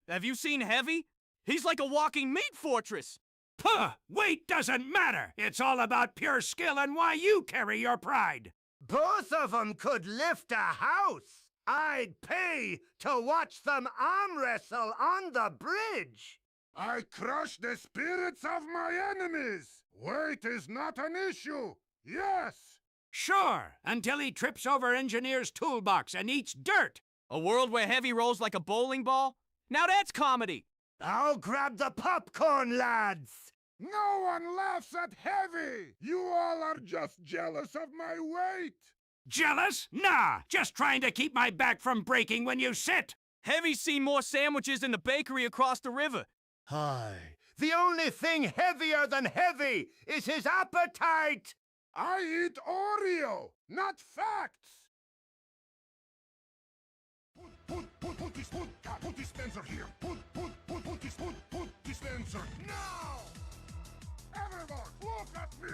Have you seen Heavy? He's like a walking meat fortress. Puh! Weight doesn't matter. It's all about pure skill and why you carry your pride. Both of them could lift a house. I'd pay to watch them arm wrestle on the bridge. I crush the spirits of my enemies. Weight is not an issue. Yes. Sure, until he trips over Engineer's toolbox and eats dirt. A world where Heavy rolls like a bowling ball? Now that's comedy. I'll grab the popcorn, lads. No one laughs at Heavy. You all are just jealous of my weight. Jealous? Nah, just trying to keep my back from breaking when you sit. Heavy's seen more sandwiches in the bakery across the river. Aye. The only thing heavier than heavy is his appetite. I eat Oreo, not facts. Put dispenser here. Put dispenser now. Everyone, look at me.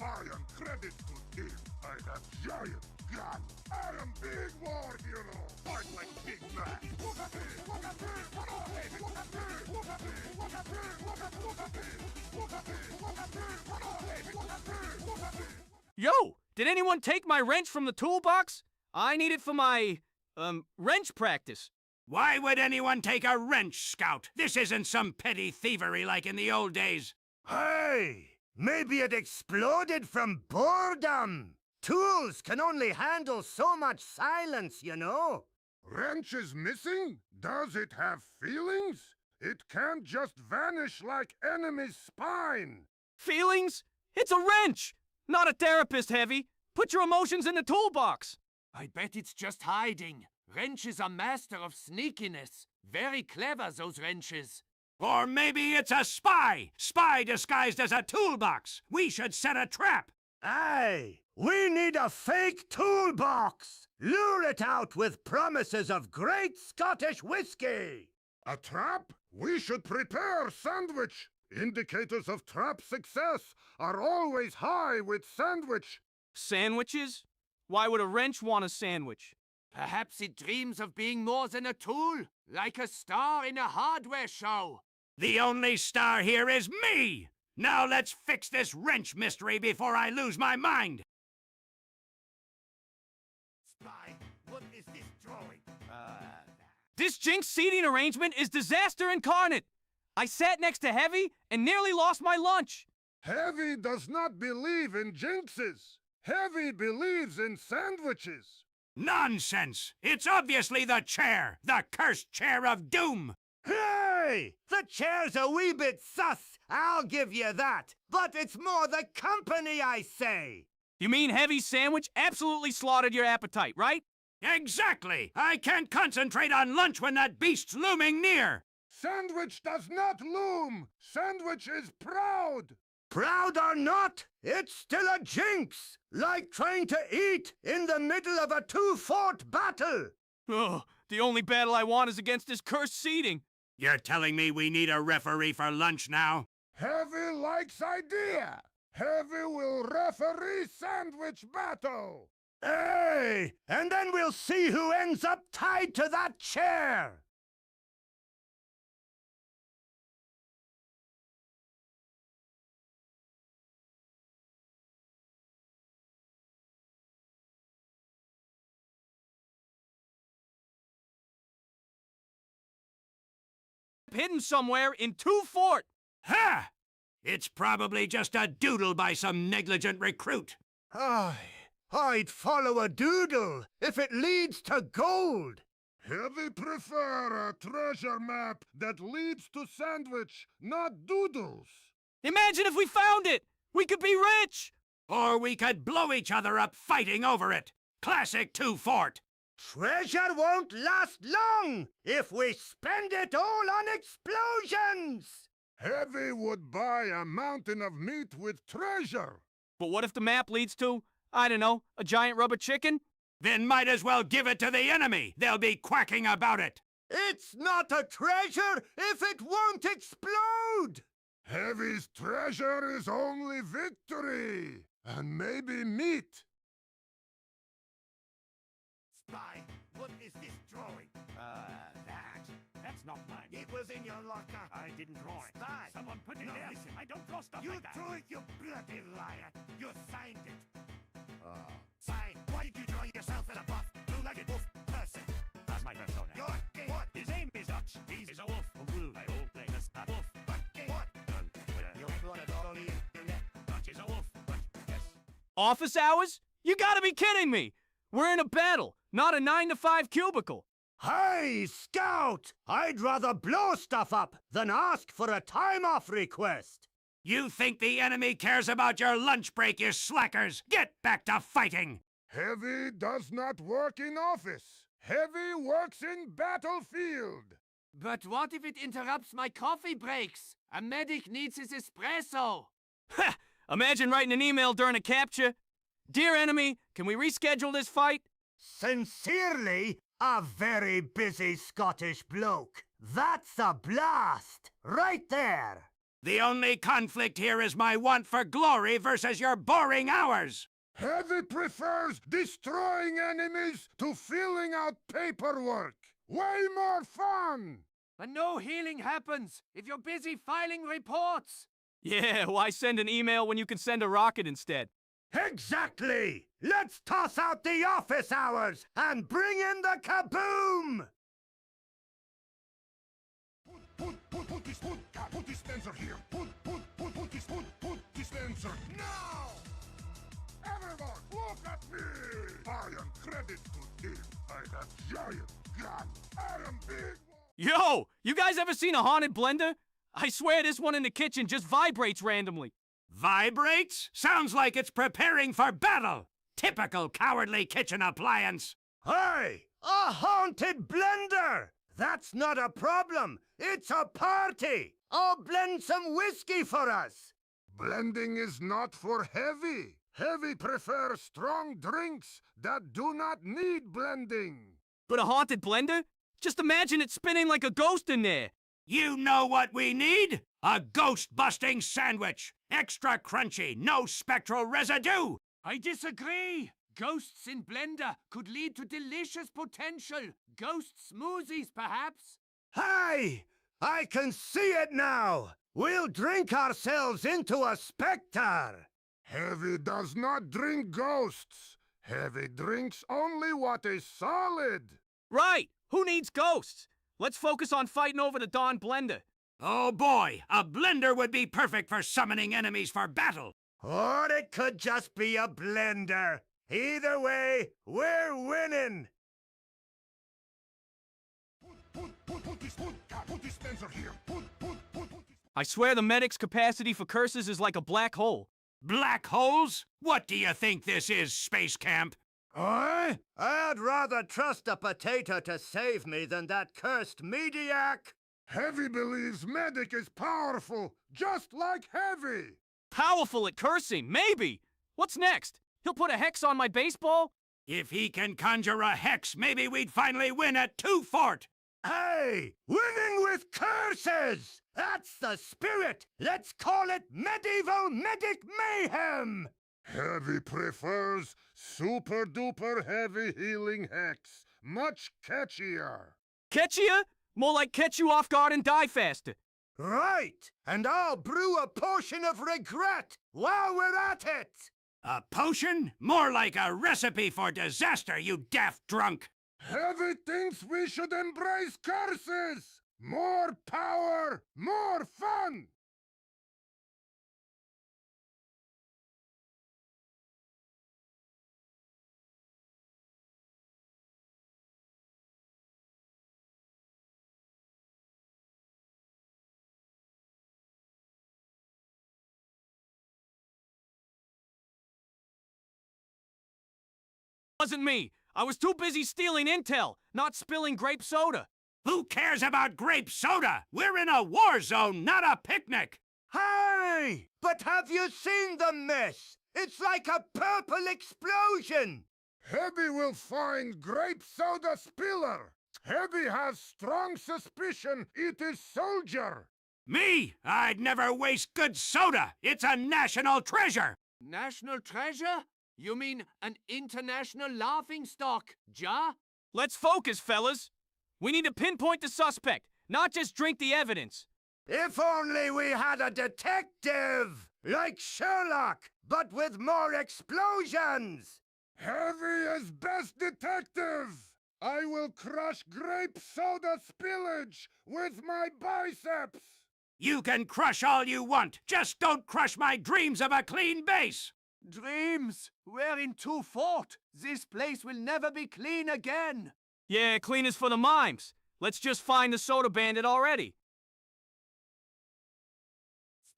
I am credit to King. I have giant gun. I am big war hero. Fight like Big Mac. Look at me. Look at me. Look at me. Look at me. Look at me. Look at me. Look at me. Look at me. Look at me. Look at me. Look at me. Look at me. Yo, did anyone take my wrench from the toolbox? I need it for my, wrench practice. Why would anyone take a wrench, Scout? This isn't some petty thievery like in the old days. Hey, maybe it exploded from boredom. Tools can only handle so much silence, you know. Wrench is missing? Does it have feelings? It can't just vanish like enemy's spine. Feelings? It's a wrench! Not a therapist, Heavy. Put your emotions in the toolbox. I bet it's just hiding. Wrench is a master of sneakiness. Very clever, those wrenches. Or maybe it's a spy! Spy disguised as a toolbox! We should set a trap! Aye, we need a fake toolbox. Lure it out with promises of great Scottish whiskey. A trap? We should prepare sandwich. Indicators of trap success are always high with sandwich. Sandwiches? Why would a wrench want a sandwich? Perhaps it dreams of being more than a tool, like a star in a hardware show. The only star here is me! Now let's fix this wrench mystery before I lose my mind! Spy, what is this drawing? This Jinx seating arrangement is disaster incarnate. I sat next to Heavy and nearly lost my lunch. Heavy does not believe in jinxes. Heavy believes in sandwiches. Nonsense! It's obviously the chair! The cursed chair of doom! Hey! The chair's a wee bit sus, I'll give you that. But it's more the company, I say. You mean Heavy's sandwich absolutely slaughtered your appetite, right? Exactly! I can't concentrate on lunch when that beast's looming near! Sandwich does not loom. Sandwich is proud. Proud or not, it's still a jinx. Like trying to eat in the middle of a two-fort battle. Oh, the only battle I want is against this cursed seating. You're telling me we need a referee for lunch now? Heavy likes idea. Heavy will referee sandwich battle. Hey, and then we'll see who ends up tied to that chair. Hidden somewhere in 2 fort. Ha! It's probably just a doodle by some negligent recruit. Aye, I'd follow a doodle if it leads to gold. Heavy prefer a treasure map that leads to sandwich, not doodles. Imagine if we found it. We could be rich. Or we could blow each other up fighting over it. Classic 2-fort. Treasure won't last long if we spend it all on explosions! Heavy would buy a mountain of meat with treasure. But what if the map leads to, I don't know, a giant rubber chicken? Then might as well give it to the enemy. They'll be quacking about it. It's not a treasure if it won't explode! Heavy's treasure is only victory, and maybe meat. Spy, what is this drawing? not mine. It was in your locker. I didn't throw it. Spy. Someone put it No, there. listen. I don't throw stuff You like that. threw it, you bloody liar. You signed it. Sign. Why did you draw yourself as a buff, blue-legged wolf person? That's my persona. You're gay. What? His name is Dutch. He's a wolf. I won't play this. A wolf. What? Gay. What? You uploaded all the internet. Dutch is a wolf. But yes. Office hours? You gotta be kidding me! We're in a battle, not a 9-to-5 cubicle. Hey, Scout! I'd rather blow stuff up than ask for a time-off request. You think the enemy cares about your lunch break, you slackers? Get back to fighting! Heavy does not work in office. Heavy works in battlefield. But what if it interrupts my coffee breaks? A medic needs his espresso. Ha! Imagine writing an email during a capture. Dear enemy, can we reschedule this fight? Sincerely, a very busy Scottish bloke. That's a blast! Right there! The only conflict here is my want for glory versus your boring hours. Heavy prefers destroying enemies to filling out paperwork. Way more fun! But no healing happens if you're busy filing reports. Yeah, why send an email when you can send a rocket instead? Exactly! Let's toss out the office hours and bring in the kaboom! Put dispenser here. Put dispenser now! Everyone, look at me! I am credit to him. I have giant gun. I am big. Yo! You guys ever seen a haunted blender? I swear this one in the kitchen just vibrates randomly. Vibrates? Sounds like it's preparing for battle. Typical cowardly kitchen appliance. Hey! A haunted blender! That's not a problem. It's a party. I'll blend some whiskey for us. Blending is not for heavy. Heavy prefers strong drinks that do not need blending. But a haunted blender? Just imagine it spinning like a ghost in there. You know what we need? A ghost-busting sandwich. Extra crunchy, no spectral residue. I disagree. Ghosts in blender could lead to delicious potential. Ghost smoothies, perhaps? Hey! I can see it now! We'll drink ourselves into a spectre! Heavy does not drink ghosts. Heavy drinks only what is solid. Right! Who needs ghosts? Let's focus on fighting over the Dawn blender. Oh boy, a blender would be perfect for summoning enemies for battle. Or it could just be a blender. Either way, we're winning! Put dispenser here. Put I swear the medic's capacity for curses is like a black hole. Black holes? What do you think this is, space camp? I'd rather trust a potato to save me than that cursed mediac. Heavy believes Medic is powerful, just like Heavy. Powerful at cursing, maybe. What's next? He'll put a hex on my baseball? If he can conjure a hex, maybe we'd finally win at 2-Fort. Hey! Winning with curses! That's the spirit! Let's call it Medieval Medic Mayhem! Heavy prefers super duper heavy healing hex. Much catchier. Catch ya? More like catch you off guard and die faster. Right! And I'll brew a potion of regret while we're at it! A potion? More like a recipe for disaster, you daft drunk. Heavy thinks we should embrace curses! More power, more fun! Wasn't me. I was too busy stealing intel, not spilling grape soda. Who cares about grape soda? We're in a war zone, not a picnic. Hey! But have you seen the mess? It's like a purple explosion! Heavy will find grape soda spiller. Heavy has strong suspicion it is soldier. Me? I'd never waste good soda. It's a national treasure. National treasure? You mean an international laughingstock, Ja? Let's focus, fellas. We need to pinpoint the suspect. not just drink the evidence. If only we had a detective! Like Sherlock, but with more explosions! Heavy is best detective! I will crush grape soda spillage with my biceps! You can crush all you want, just don't crush my dreams of a clean base! Dreams! We're in 2 Fort. This place will never be clean again. Yeah, clean is for the mimes. Let's just find the soda bandit already.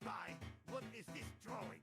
Spy, what is this drawing?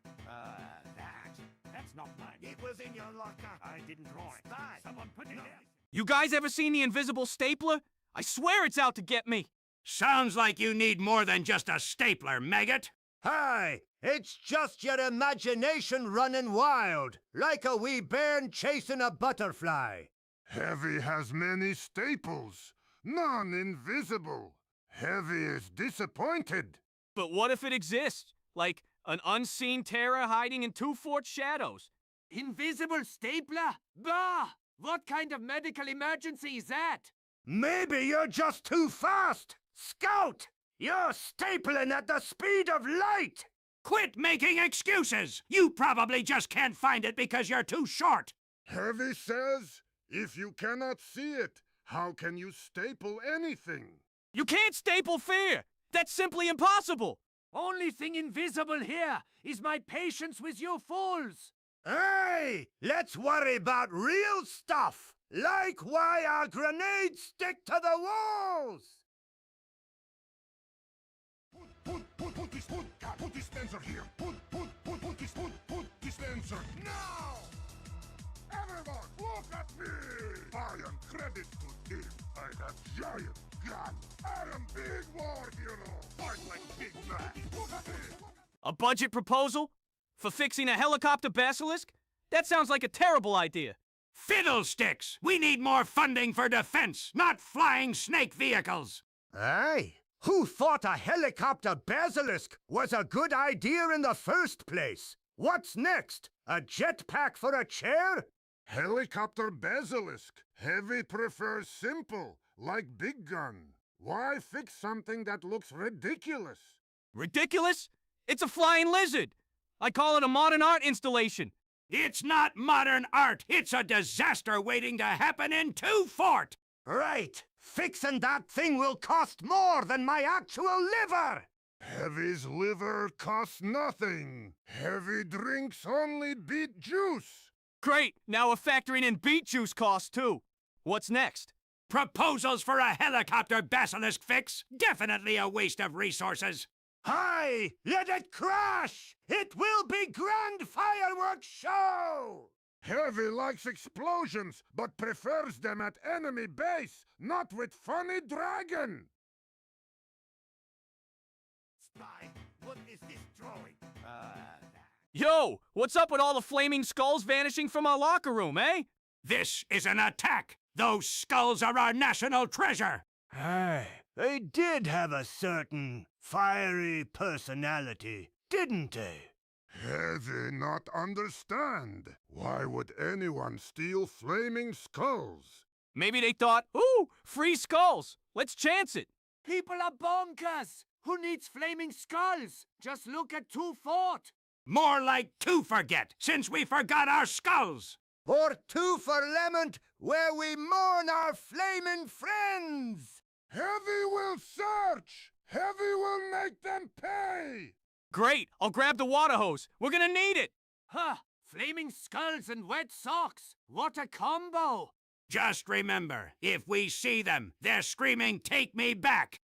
That's not mine. It was in your locker. I didn't draw it. Spy! Someone put it there. You guys ever seen the invisible stapler? I swear it's out to get me. Sounds like you need more than just a stapler, maggot. Hi! It's just your imagination running wild, like a wee bairn chasing a butterfly. Heavy has many staples, none invisible. Heavy is disappointed. But what if it exists? Like an unseen terror hiding in 2 Fort shadows? Invisible stapler? Bah! What kind of medical emergency is that? Maybe you're just too fast! Scout! You're stapling at the speed of light! Quit making excuses! You probably just can't find it because you're too short. Heavy says, if you cannot see it, how can you staple anything? You can't staple fear! That's simply impossible! Only thing invisible here is my patience with you fools. Hey! Let's worry about real stuff! Like why our grenades stick to the walls! Put dispenser here. Put dispenser now! Everyone, look at me! I am credit to him. I have giant gun. I am big war hero. Fight like big man. Look at me. A budget proposal? For fixing a helicopter basilisk? That sounds like a terrible idea. Fiddlesticks! We need more funding for defense, not flying snake vehicles. Aye. Who thought a helicopter basilisk was a good idea in the first place? What's next? A jetpack for a chair? Helicopter basilisk. Heavy prefers simple, like big gun. Why fix something that looks ridiculous? Ridiculous? It's a flying lizard! I call it a modern art installation. It's not modern art. It's a disaster waiting to happen in 2 Fort. Right. Fixing that thing will cost more than my actual liver! Heavy's liver costs nothing. Heavy drinks only beet juice. Great! Now we're factoring in beet juice costs too. What's next? Proposals for a helicopter basilisk fix? Definitely a waste of resources. Hi! Let it crash! It will be grand fireworks show! Heavy likes explosions, but prefers them at enemy base, not with funny dragon. Spy, what is this drawing? Yo! What's up with all the flaming skulls vanishing from our locker room, eh? This is an attack. Those skulls are our national treasure. Aye, they did have a certain fiery personality, didn't they? Heavy not understand. Why would anyone steal flaming skulls? Maybe they thought, ooh, free skulls. Let's chance it. People are bonkers. Who needs flaming skulls? Just look at 2 Fort. More like to forget, since we forgot our skulls. Or 2 for Lement, where we mourn our flaming friends! Heavy will search! Heavy will make them pay! Great! I'll grab the water hose. We're gonna need it! Huh! Flaming skulls and wet socks. What a combo! Just remember, if we see them, they're screaming, "Take me back!"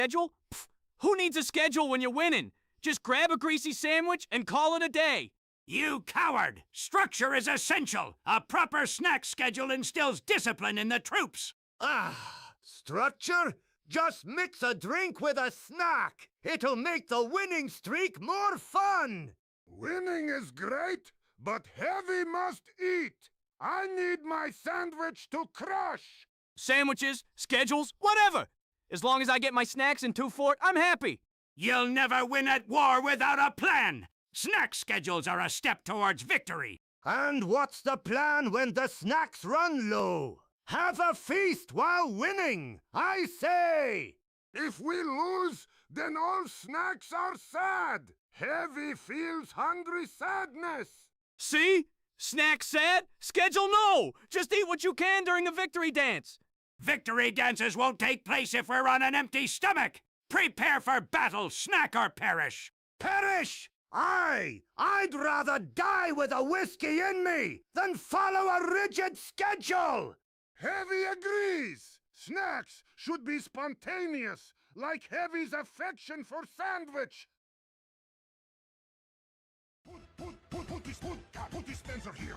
schedule? Pfft, who needs a schedule when you're winning? Just grab a greasy sandwich and call it a day. You coward! Structure is essential. A proper snack schedule instills discipline in the troops. Structure? Just mix a drink with a snack. It'll make the winning streak more fun. Winning is great, but Heavy must eat. I need my sandwich to crush. Sandwiches, schedules, whatever. As long as I get my snacks in 2 Fort, I'm happy. You'll never win at war without a plan. Snack schedules are a step towards victory. And what's the plan when the snacks run low? Have a feast while winning, I say! If we lose, then all snacks are sad. Heavy feels hungry sadness. See? Snack sad, schedule no. Just eat what you can during a victory dance. Victory dances won't take place if we're on an empty stomach. Prepare for battle, snack or perish. Perish! I'd rather die with a whiskey in me than follow a rigid schedule! Heavy agrees. Snacks should be spontaneous, like Heavy's affection for sandwich. Put dispenser here.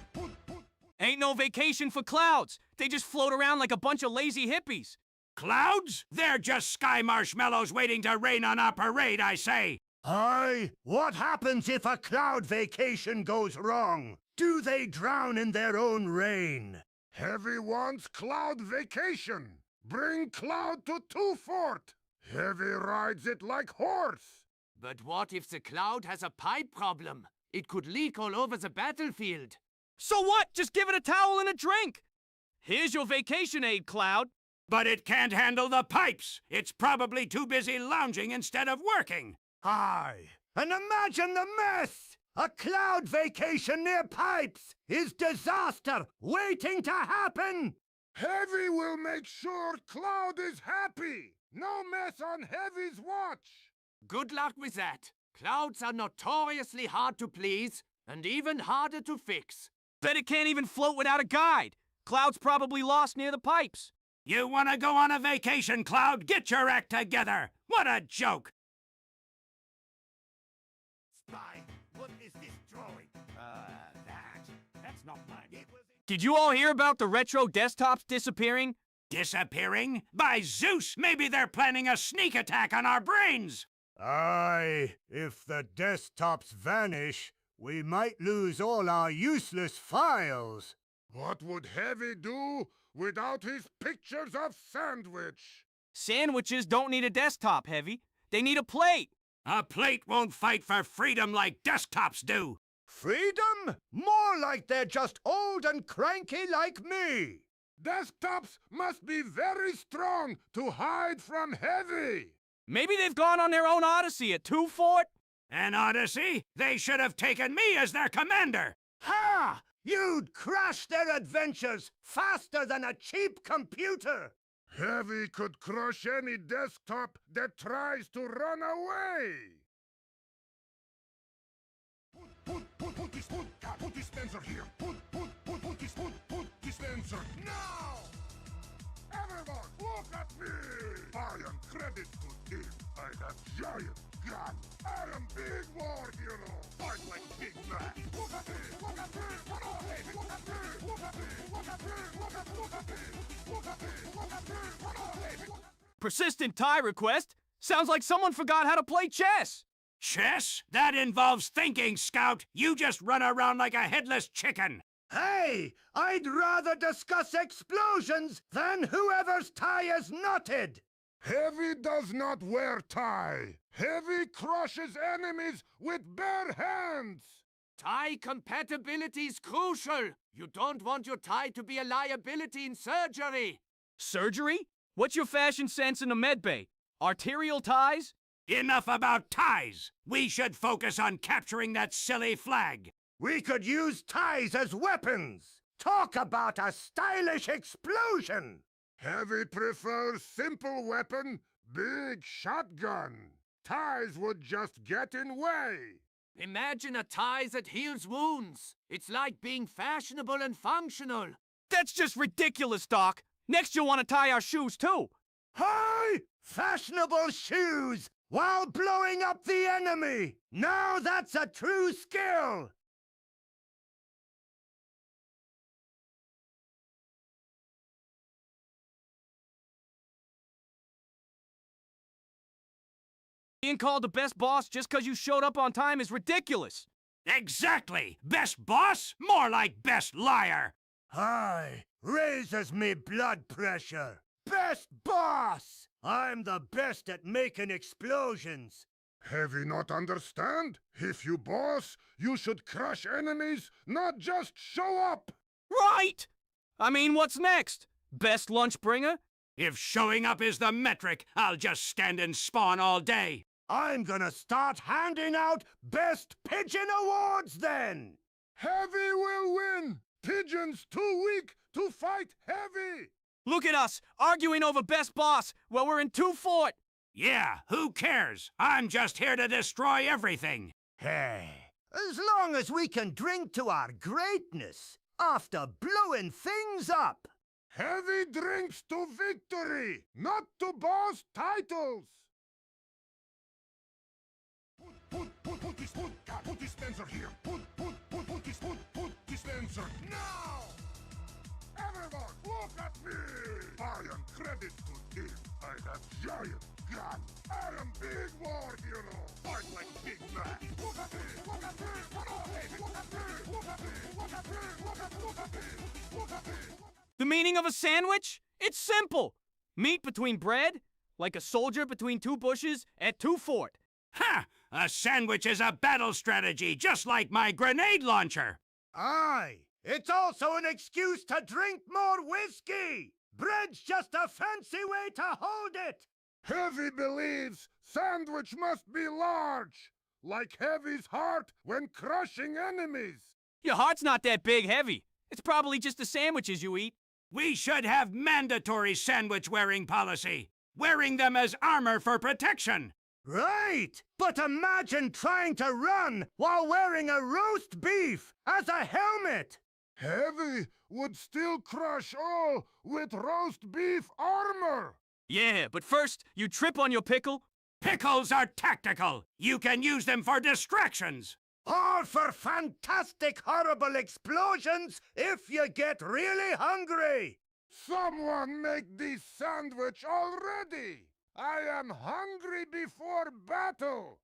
Ain't no vacation for clouds. They just float around like a bunch of lazy hippies. Clouds? They're just sky marshmallows waiting to rain on our parade, I say. Aye, what happens if a cloud vacation goes wrong? Do they drown in their own rain? Heavy wants cloud vacation. Bring Cloud to 2 Fort. Heavy rides it like horse. But what if the cloud has a pipe problem? It could leak all over the battlefield. So what? Just give it a towel and a drink. Here's your vacation aid, Cloud. But it can't handle the pipes. It's probably too busy lounging instead of working. Aye, and imagine the mess! A cloud vacation near pipes is disaster waiting to happen! Heavy will make sure Cloud is happy. No mess on Heavy's watch. Good luck with that. Clouds are notoriously hard to please, and even harder to fix. Bet it can't even float without a guide. Cloud's probably lost near the pipes. You want to go on a vacation, Cloud? Get your act together. What a joke. Spy, what is this drawing? That's not mine. Did you all hear about the retro desktops disappearing? Disappearing? By Zeus, maybe they're planning a sneak attack on our brains. Aye, if the desktops vanish, we might lose all our useless files. What would Heavy do without his pictures of sandwich? Sandwiches don't need a desktop, Heavy. They need a plate. A plate won't fight for freedom like desktops do. Freedom? More like they're just old and cranky like me. Desktops must be very strong to hide from Heavy. Maybe they've gone on their own odyssey at 2 Fort. An odyssey? They should have taken me as their commander. Ha! You'd crash their adventures faster than a cheap computer. Heavy could crush any desktop that tries to run away. Put dispenser here. Put dispenser now. Everyone, look at me. I am credit to him. I have giant gun. I am big war hero. Fight like Big Mac. Look at me. Look at me. Look at me. Look at me. Look at me. Look at me. Look at me. Look at me. Look at me. Look at me. Look at me. Persistent tie request? Sounds like someone forgot how to play chess. Chess? That involves thinking, Scout. You just run around like a headless chicken. Hey, I'd rather discuss explosions than whoever's tie is knotted. Heavy does not wear tie. Heavy crushes enemies with bare hands. Tie compatibility is crucial. You don't want your tie to be a liability in surgery. Surgery? What's your fashion sense in the medbay? Arterial ties? Enough about ties. We should focus on capturing that silly flag. We could use ties as weapons. Talk about a stylish explosion. Heavy prefers simple weapon, big shotgun. Ties would just get in way. Imagine a tie that heals wounds. It's like being fashionable and functional. That's just ridiculous, Doc. Next you'll want to tie our shoes, too. Hi! Fashionable shoes while blowing up the enemy! Now that's a true skill! Being called the best boss just because you showed up on time is ridiculous. Exactly! Best boss? More like best liar! Aye, raises me blood pressure. Best boss! I'm the best at making explosions. Have you not understand? If you boss, you should crush enemies, not just show up! Right! I mean, what's next? Best lunch bringer? If showing up is the metric, I'll just stand and spawn all day. I'm gonna start handing out Best Pigeon Awards then! Heavy will win! Pigeon's too weak to fight Heavy! Look at us, arguing over best boss while we're in 2-fort. Yeah, who cares? I'm just here to destroy everything. Hey, as long as we can drink to our greatness after blowing things up. Heavy drinks to victory, not to boss titles! Put dispenser here. Put dispenser now! Everyone, look at me! I am credit to him. I have giant gun. I am big war hero. Fight like Big Mac. Look at me! Look at me! Look at me! Look at me! Look at me! Look at me! Look at me! Look at me! The meaning of a sandwich? It's simple. Meat between bread, like a soldier between two bushes at 2-fort. Ha! A sandwich is a battle strategy, just like my grenade launcher. Aye, it's also an excuse to drink more whiskey. Bread's just a fancy way to hold it. Heavy believes sandwich must be large, like Heavy's heart when crushing enemies. Your heart's not that big, Heavy. It's probably just the sandwiches you eat. We should have mandatory sandwich-wearing policy, wearing them as armor for protection. Right, but imagine trying to run while wearing a roast beef as a helmet. Heavy would still crush all with roast beef armor. Yeah, but first, you trip on your pickle. Pickles are tactical. You can use them for distractions. Or for fantastic, horrible explosions if you get really hungry. Someone make this sandwich already. I am hungry before battle.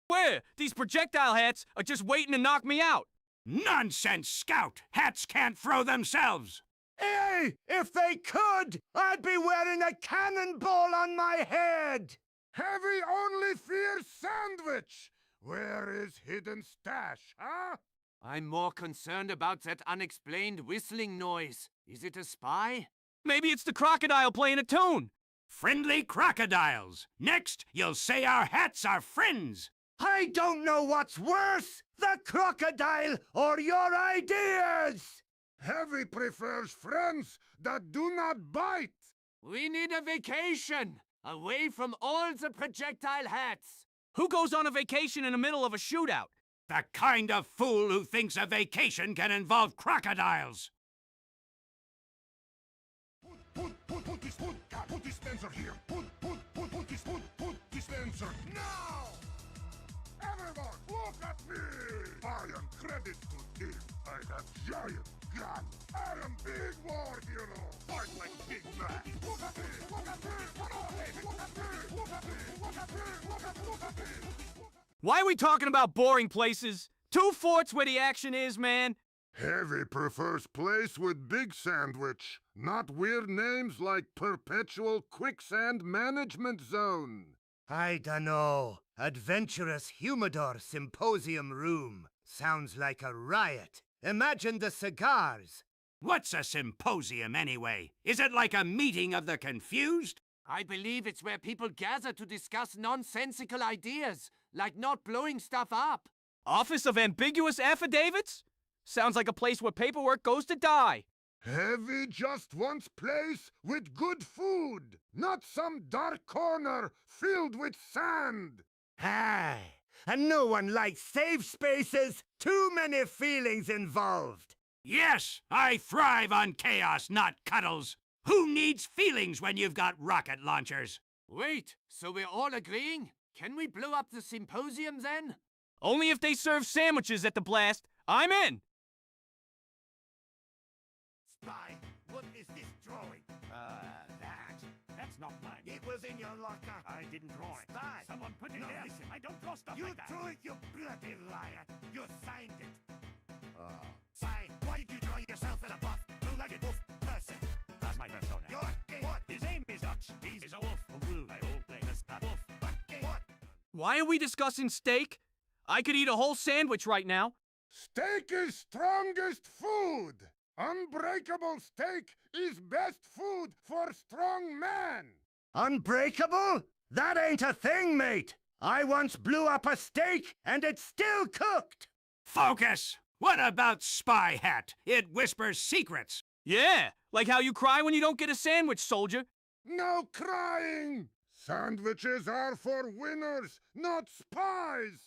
Where? These projectile hats are just waiting to knock me out. Nonsense, Scout! Hats can't throw themselves! Hey, if they could, I'd be wearing a cannonball on my head! Heavy only fears sandwich! Where is hidden stash, huh? I'm more concerned about that unexplained whistling noise. Is it a spy? Maybe it's the crocodile playing a tune. Friendly crocodiles! Next, you'll say our hats are friends! I don't know what's worse, the crocodile or your ideas! Heavy prefers friends that do not bite! We need a vacation! Away from all the projectile hats! Who goes on a vacation in the middle of a shootout? The kind of fool who thinks a vacation can involve crocodiles! Put dispenser here! Put dispenser now! Everyone, look at me! I am credit to him. I have giant gun. I am big war hero. Fight like big man. Look at me! Look at me! Look at me! Look at me! Look at me! Look at me! Look at me! Why are we talking about boring places? 2 forts where the action is, man. Heavy prefers place with big sandwich, not weird names like Perpetual Quicksand Management Zone. I dunno. Adventurous Humidor Symposium Room. Sounds like a riot. Imagine the cigars. What's a symposium, anyway? Is it like a meeting of the confused? I believe it's where people gather to discuss nonsensical ideas, like not blowing stuff up. Office of Ambiguous Affidavits? Sounds like a place where paperwork goes to die. Heavy just wants place with good food, not some dark corner filled with sand. Aye, and no one likes safe spaces. Too many feelings involved. Yes, I thrive on chaos, not cuddles. Who needs feelings when you've got rocket launchers? Wait, so we're all agreeing? Can we blow up the symposium then? Only if they serve sandwiches at the blast. I'm in. Spy, what is this drawing? That's not mine. It was in your locker. I didn't draw it. Spy. Someone put it there. Listen. I don't draw stuff You like that. drew it, you bloody liar. You signed it. Spy, why did you draw yourself as a buff, blue-legged wolf person? That's my persona. You're gay. What? His name is Dutch. He's a wolf. A blue. I will play this wolf. But gay. What? Why are we discussing steak? I could eat a whole sandwich right now. Steak is strongest food. Unbreakable steak is best food for strong man. Unbreakable? That ain't a thing, mate. I once blew up a steak, and it's still cooked. Focus! What about Spy Hat? It whispers secrets. Yeah, like how you cry when you don't get a sandwich, soldier. No crying. Sandwiches are for winners, not spies.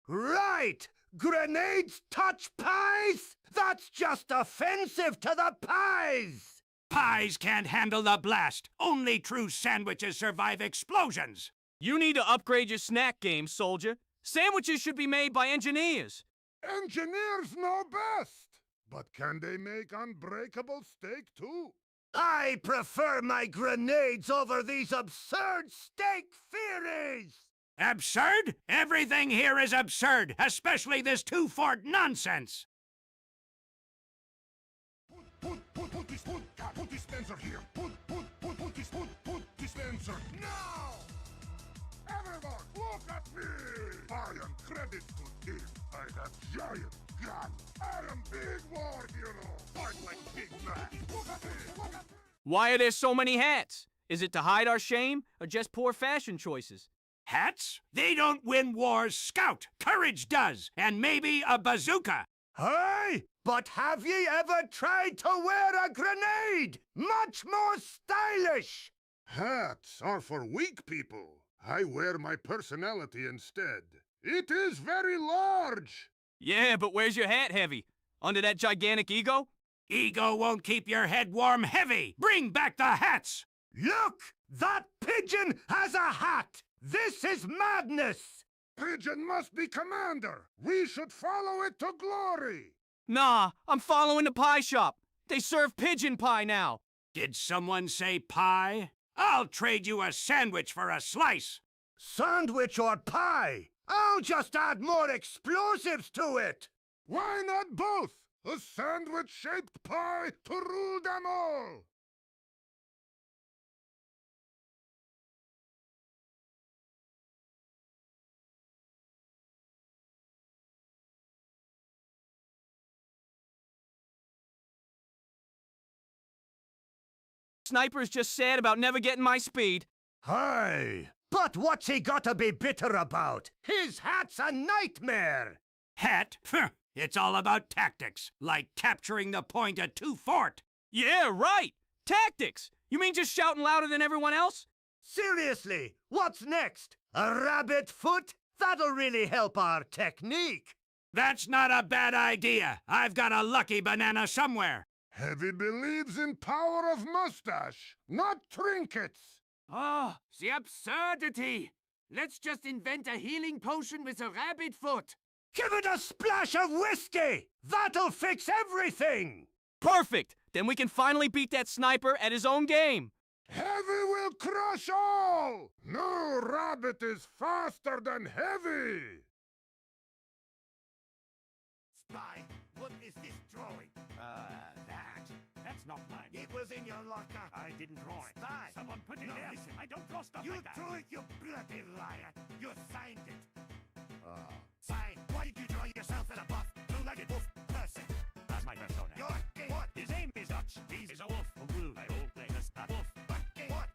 Right! Grenades touch pies? That's just offensive to the pies! Pies can't handle the blast. Only true sandwiches survive explosions. You need to upgrade your snack game, soldier. Sandwiches should be made by engineers. Engineers know best. But can they make unbreakable steak too? I prefer my grenades over these absurd steak theories! Absurd? Everything here is absurd, especially this 2-fort nonsense. Put dispenser here. Put dispenser now! Everyone, look at me! I am credit to him. I have giant gun. I am big war hero. Fight like big man. Look at me! Look at me! Why are there so many hats? Is it to hide our shame or just poor fashion choices? Hats? They don't win wars, Scout. Courage does, and maybe a bazooka. Hey! But have ye ever tried to wear a grenade? Much more stylish! Hats are for weak people. I wear my personality instead. It is very large. Yeah, but where's your hat, Heavy? Under that gigantic ego? Ego won't keep your head warm, Heavy. Bring back the hats. Look! That pigeon has a hat! This is madness! Pigeon must be commander. We should follow it to glory. Nah, I'm following the pie shop. They serve pigeon pie now. Did someone say pie? I'll trade you a sandwich for a slice. Sandwich or pie? I'll just add more explosives to it! Why not both? A sandwich-shaped pie to rule them all! Sniper's just sad about never getting my speed. Hey, but what's he gotta be bitter about? His hat's a nightmare! Hat? It's all about tactics, like capturing the point at 2 Fort. Yeah, right! Tactics! You mean just shouting louder than everyone else? Seriously, what's next? A rabbit foot? That'll really help our technique. That's not a bad idea. I've got a lucky banana somewhere. Heavy believes in power of mustache, not trinkets. Oh, the absurdity! Let's just invent a healing potion with a rabbit foot. Give it a splash of whiskey! That'll fix everything! Perfect! Then we can finally beat that sniper at his own game. Heavy will crush all! No rabbit is faster than Heavy! Spy, what is this drawing? That's not mine. It was in your locker. I didn't draw it. Spy! Someone put it No, there. listen. I don't draw stuff You like that. drew it, you bloody liar! You signed it! Spy, why did you draw yourself as a buff, two-legged wolf person? That's my persona. You're what? His name is Dutch. He's a wolf. A wolf. I will play this not wolf. What?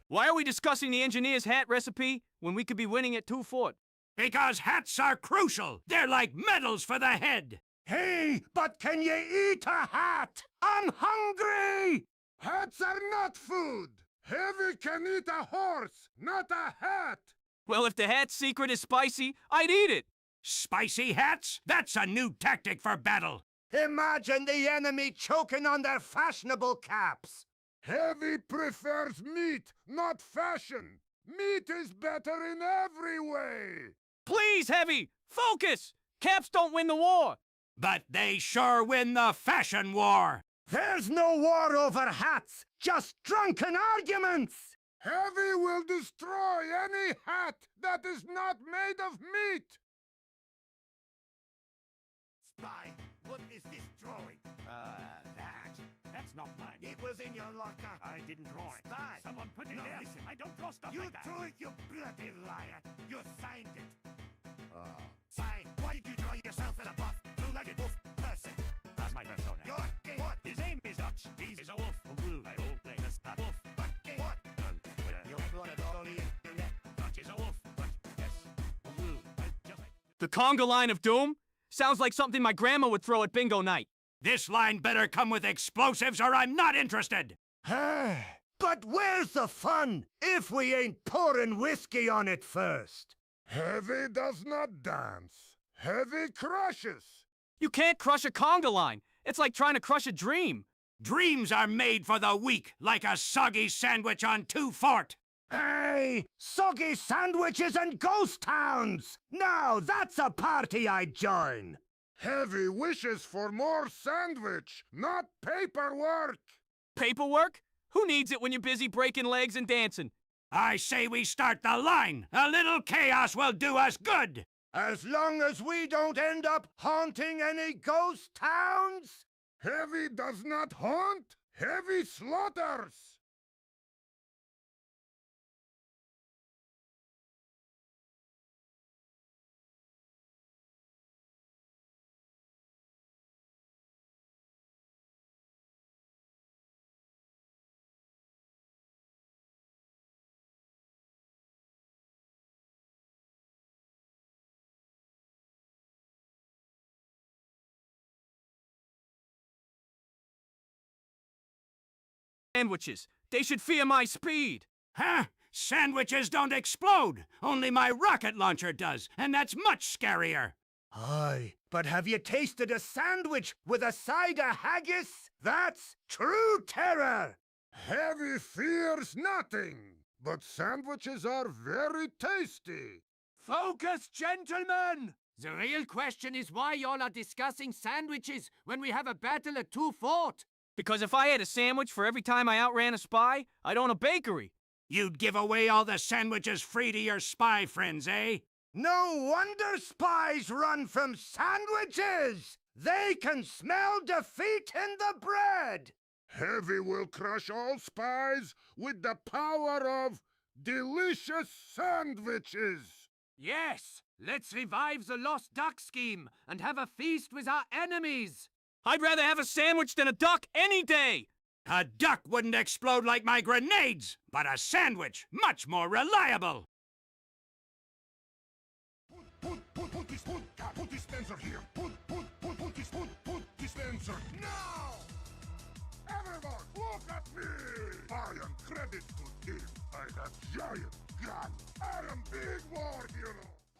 Why are we discussing the engineer's hat recipe when we could be winning at 2 Fort? Because hats are crucial. They're like medals for the head. Hey, but can you eat a hat? I'm hungry! Hats are not food! Heavy can eat a horse, not a hat! Well, if the hat's secret is spicy, I'd eat it. Spicy hats? That's a new tactic for battle. Imagine the enemy choking on their fashionable caps! Heavy prefers meat, not fashion! Meat is better in every way! Please, Heavy, focus! Caps don't win the war. But they sure win the fashion war. There's no war over hats, just drunken arguments! Heavy will destroy any hat that is not made of meat! Spy, what is this drawing? That's not mine. It was in your locker. I didn't draw it. Spy! Someone put it No, there. listen. I don't draw stuff You like that. drew it, you bloody liar! You signed it! Spy, why did you draw yourself as a buff, two-legged wolf person? That's my persona. You're what? His name is Dutch. He's a wolf. A wolf. I will play this not wolf. What? You brought it all the internet. Dutch is a wolf. But yes, a wolf. Just like... The conga line of doom? Sounds like something my grandma would throw at bingo night. This line better come with explosives or I'm not interested. But where's the fun if we ain't pouring whiskey on it first? Heavy does not dance. Heavy crushes. You can't crush a conga line. It's like trying to crush a dream. Dreams are made for the weak, like a soggy sandwich on 2 Fort. Hey, soggy sandwiches and ghost towns! Now that's a party I'd join! Heavy wishes for more sandwich, not paperwork. Paperwork? Who needs it when you're busy breaking legs and dancing? I say we start the line. A little chaos will do us good. As long as we don't end up haunting any ghost towns? Heavy does not haunt. Heavy slaughters. Sandwiches. They should fear my speed. Huh? Sandwiches don't explode. Only my rocket launcher does, and that's much scarier. Aye, but have you tasted a sandwich with a side of haggis? That's true terror! Heavy fears nothing, but sandwiches are very tasty. Focus, gentlemen! The real question is why y'all are discussing sandwiches when we have a battle at 2 Fort. Because if I had a sandwich for every time I outran a spy, I'd own a bakery. You'd give away all the sandwiches free to your spy friends, eh? No wonder spies run from sandwiches! They can smell defeat in the bread! Heavy will crush all spies with the power of delicious sandwiches! Yes, let's revive the lost duck scheme and have a feast with our enemies. I'd rather have a sandwich than a duck any day! A duck wouldn't explode like my grenades, but a sandwich, much more reliable. Put dispenser here. Put dispenser now! Everyone, look at me! I am credit to him. I have giant gun. I am big war hero.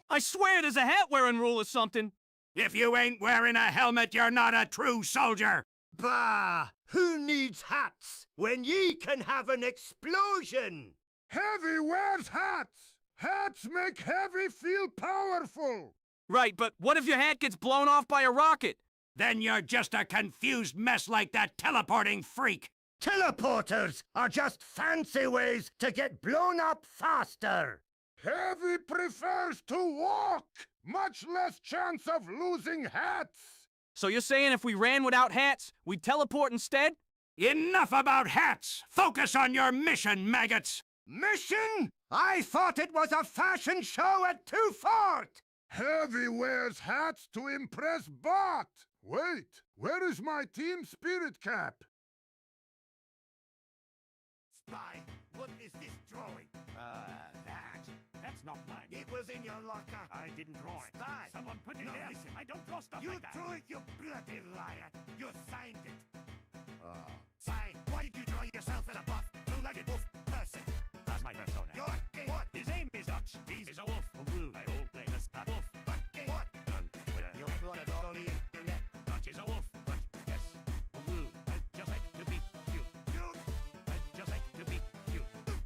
I swear there's a hat-wearing rule or something! If you ain't wearing a helmet, you're not a true soldier. Bah! Who needs hats when ye can have an explosion? Heavy wears hats! Hats make Heavy feel powerful! Right, but what if your hat gets blown off by a rocket? Then you're just a confused mess like that teleporting freak. Teleporters are just fancy ways to get blown up faster! Heavy prefers to walk! Much less chance of losing hats! So you're saying if we ran without hats, we'd teleport instead? Enough about hats! Focus on your mission, maggots! Mission? I thought it was a fashion show at 2 Fort! Heavy wears hats to impress Bot! Wait, where is my team spirit cap? Spy, what is this drawing? That's not mine. It was in your locker. I didn't draw it. Spy! Someone put it No, there. listen. I don't draw stuff You like that. drew it, you bloody liar! You signed it! Spy, why did you draw yourself as a buff, blue-legged wolf person? That's my persona. You're gay. What? His name is Dutch. He's a wolf. I hold play as a wolf. But gay. What? You put it all on the internet. Dutch is a wolf. But yes, I'd just like to be you. I'd just like to be you.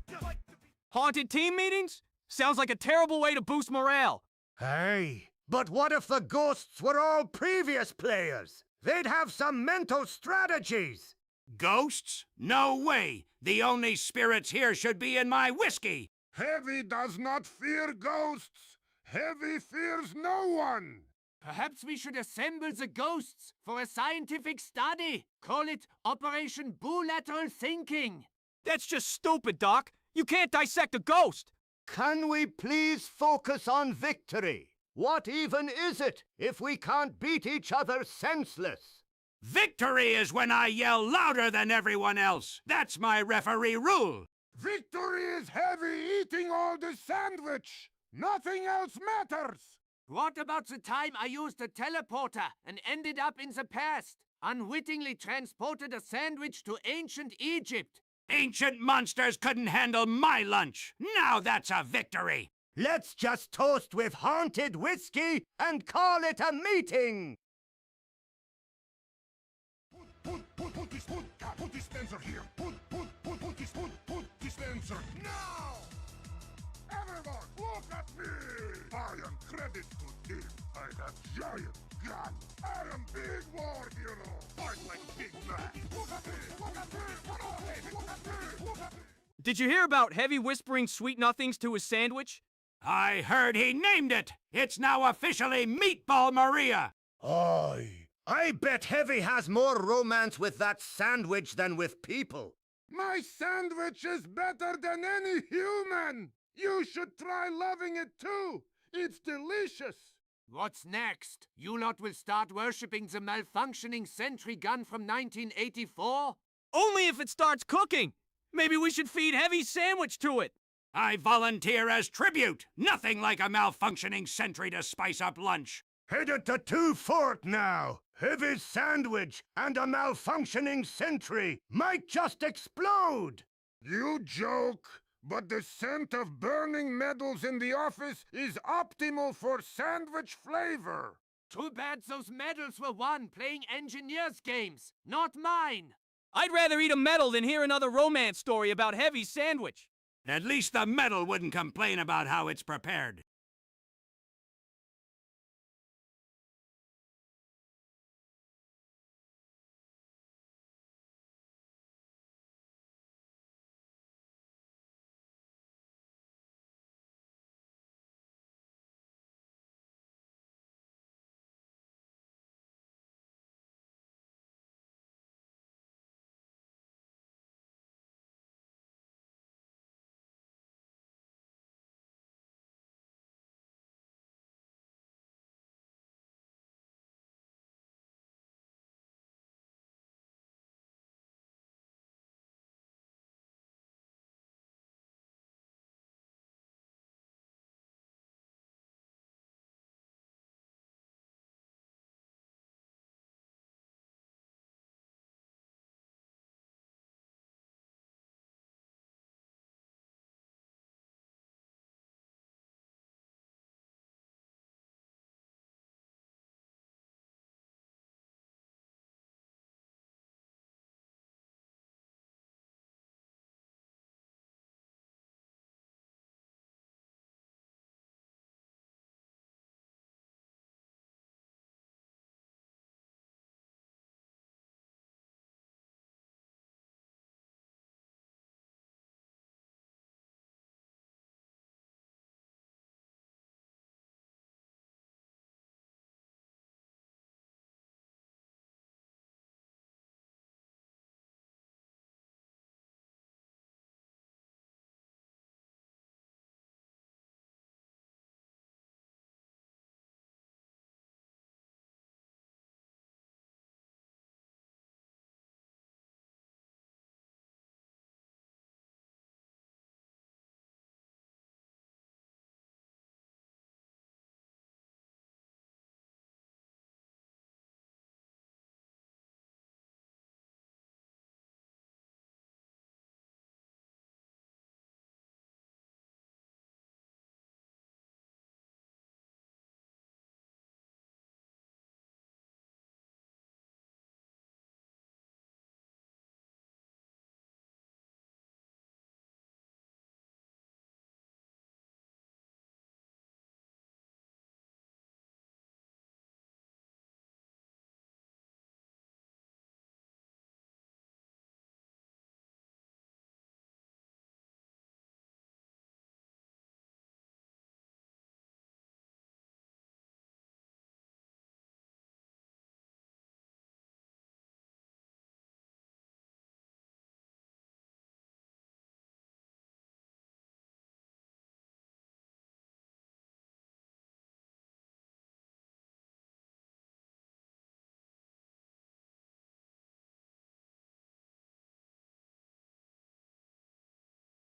Just like to be... Haunted team meetings? Sounds like a terrible way to boost morale. Hey, but what if the ghosts were all previous players? They'd have some mental strategies. Ghosts? No way. The only spirits here should be in my whiskey. Heavy does not fear ghosts! Heavy fears no one! Perhaps we should assemble the ghosts for a scientific study. Call it Operation Bilateral Thinking. That's just stupid, Doc. You can't dissect a ghost. Can we please focus on victory? What even is it if we can't beat each other senseless? Victory is when I yell louder than everyone else. That's my referee rule. Victory is Heavy eating all the sandwich! Nothing else matters! What about the time I used a teleporter and ended up in the past? Unwittingly transported a sandwich to ancient Egypt. Ancient monsters couldn't handle my lunch. Now that's a victory. Let's just toast with haunted whiskey and call it a meeting! Put dispenser here. Put dispenser now! Everyone, look at me! I am credit to him. I have giant gun. I am big war hero. Fight like Big Mac. Look at me! Look at me! Come on, baby! Look at me! Look at me! Did you hear about Heavy whispering sweet nothings to his sandwich? I heard he named it. It's now officially Meatball Maria. I bet Heavy has more romance with that sandwich than with people. My sandwich is better than any human! You should try loving it too! It's delicious! What's next? You lot will start worshipping the malfunctioning sentry gun from 1984? Only if it starts cooking. Maybe we should feed Heavy sandwich to it. I volunteer as tribute. Nothing like a malfunctioning sentry to spice up lunch. Headed to 2 Fort now. Heavy's sandwich and a malfunctioning sentry might just explode. You joke, but the scent of burning metals in the office is optimal for sandwich flavor. Too bad those medals were won playing engineers' games, not mine. I'd rather eat a medal than hear another romance story about Heavy sandwich. At least the metal wouldn't complain about how it's prepared.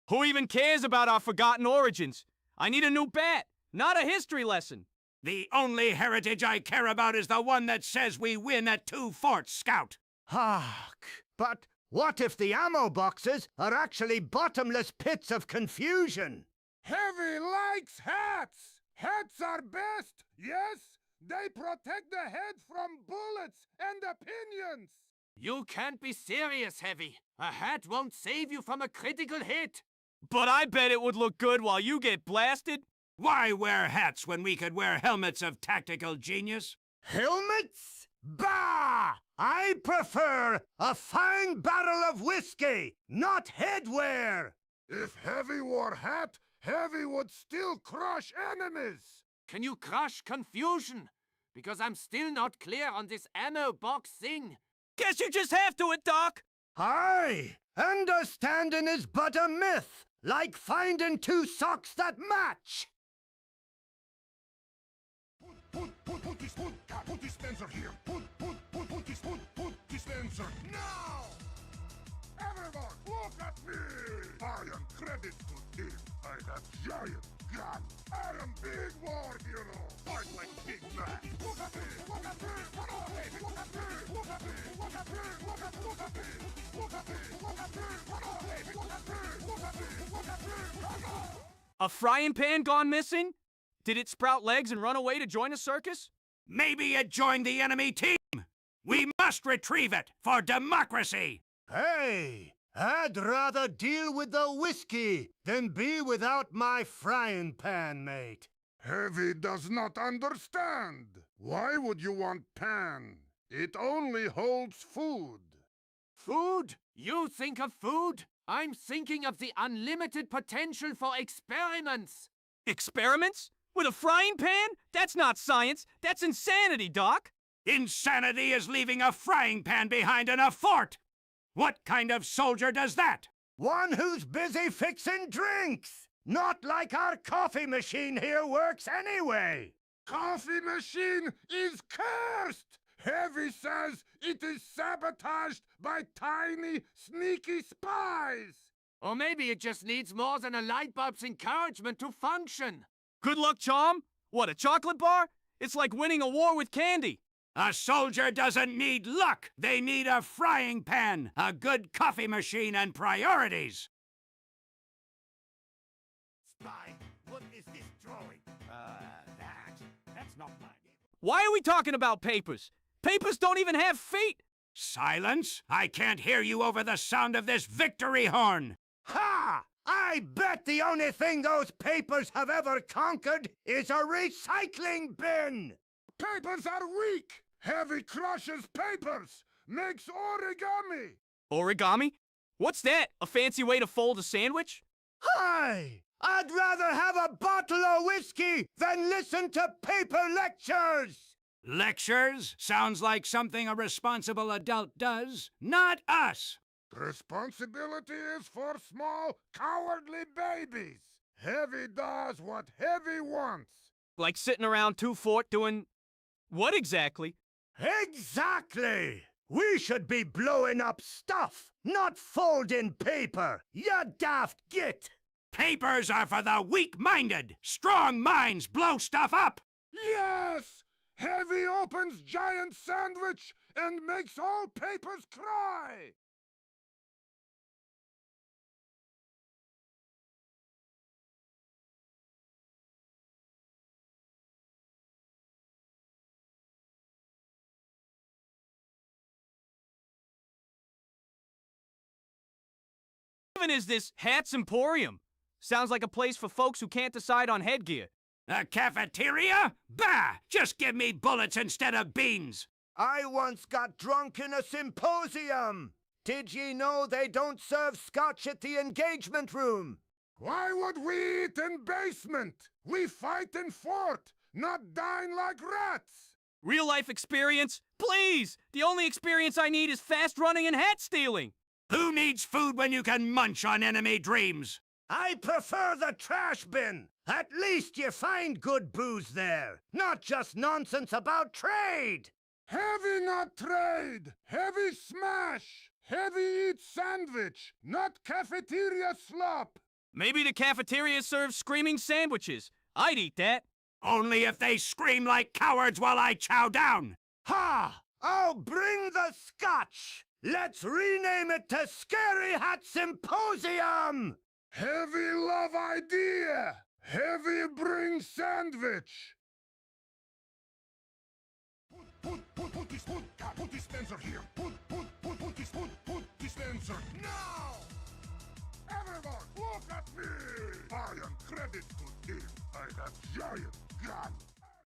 Who even cares about our forgotten origins? I need a new bat, not a history lesson. The only heritage I care about is the one that says we win at 2 forts, Scout. Hark! But what if the ammo boxes are actually bottomless pits of confusion? Heavy likes hats! Hats are best, yes? They protect the head from bullets and opinions! You can't be serious, Heavy. A hat won't save you from a critical hit. But I bet it would look good while you get blasted. Why wear hats when we could wear helmets of tactical genius? Helmets? Bah! I prefer a fine barrel of whiskey, not headwear! If Heavy wore hat, Heavy would still crush enemies! Can you crush confusion? Because I'm still not clear on this ammo box thing. Guess you just have to it, Doc. Aye! Understanding is but a myth, like finding 2 socks that match! Put dispenser here! Put dispenser now! Everyone, look at me! I am credit to him. I have giant gun. I am big war hero. Fight like big man. Look at me! Look at me! Look at me! Look at me! Look at me! Look at me! Look at me! Look at me! Look at me! Look at me! Look at me! Look at me! Look at me! Look at me! A frying pan gone missing? Did it sprout legs and run away to join a circus? Maybe it joined the enemy team. We must retrieve it for democracy. Hey! I'd rather deal with the whiskey than be without my frying pan, mate. Heavy does not understand. Why would you want pan? It only holds food. Food? You think of food? I'm thinking of the unlimited potential for experiments. Experiments? With a frying pan? That's not science. That's insanity, Doc. Insanity is leaving a frying pan behind in a fort. What kind of soldier does that? One who's busy fixing drinks! Not like our coffee machine here works anyway! Coffee machine is cursed! Heavy says it is sabotaged by tiny, sneaky spies! Or maybe it just needs more than a light bulb's encouragement to function. Good luck charm? What, a chocolate bar? It's like winning a war with candy. A soldier doesn't need luck. They need a frying pan, a good coffee machine, and priorities. Spy, what is this drawing? That's not mine. Why are we talking about papers? Papers don't even have feet. Silence! I can't hear you over the sound of this victory horn. Ha! I bet the only thing those papers have ever conquered is a recycling bin! Papers are weak! Heavy crushes papers! Makes origami! Origami? What's that? A fancy way to fold a sandwich? Hi! I'd rather have a bottle of whiskey than listen to paper lectures! Lectures? Sounds like something a responsible adult does. Not us! Responsibility is for small, cowardly babies! Heavy does what Heavy wants! Like sitting around 2 Fort doing... what exactly? Exactly! We should be blowing up stuff, not folding paper, ya daft git! Papers are for the weak-minded. Strong minds blow stuff up. Yes! Heavy opens giant sandwich and makes all papers cry! Even is this Hats Emporium? Sounds like a place for folks who can't decide on headgear. A cafeteria? Bah! Just give me bullets instead of beans. I once got drunk in a symposium! Did ye know they don't serve scotch at the engagement room? Why would we eat in basement? We fight in fort, not dine like rats! Real life experience? Please! The only experience I need is fast running and hat stealing! Who needs food when you can munch on enemy dreams? I prefer the trash bin! At least you find good booze there, not just nonsense about trade! Heavy not trade! Heavy smash! Heavy eat sandwich, not cafeteria slop! Maybe the cafeteria serves screaming sandwiches. I'd eat that. Only if they scream like cowards while I chow down. Ha! I'll bring the scotch! Let's rename it to Scary Hat Symposium! Heavy love idea! Heavy bring sandwich! Put dispenser here! Put dispenser now! Everyone, look at me! I am credit to him. I have giant gun.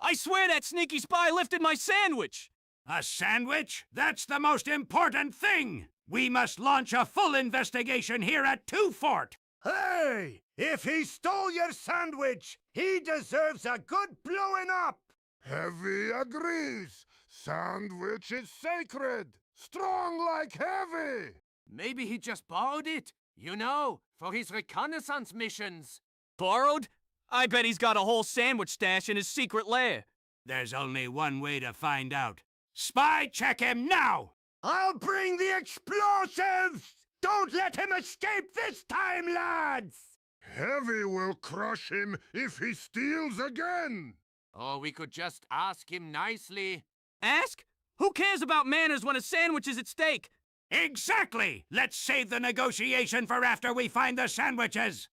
I swear that sneaky spy lifted my sandwich! A sandwich? That's the most important thing! We must launch a full investigation here at 2 Fort! Hey! If he stole your sandwich, he deserves a good blowing up! Heavy agrees. Sandwich is sacred. Strong like Heavy. Maybe he just borrowed it, you know, for his reconnaissance missions. Borrowed? I bet he's got a whole sandwich stash in his secret lair. There's only one way to find out. Spy check him now! I'll bring the explosives! Don't let him escape this time, lads! Heavy will crush him if he steals again. Or we could just ask him nicely. Ask? Who cares about manners when a sandwich is at stake? Exactly! Let's save the negotiation for after we find the sandwiches!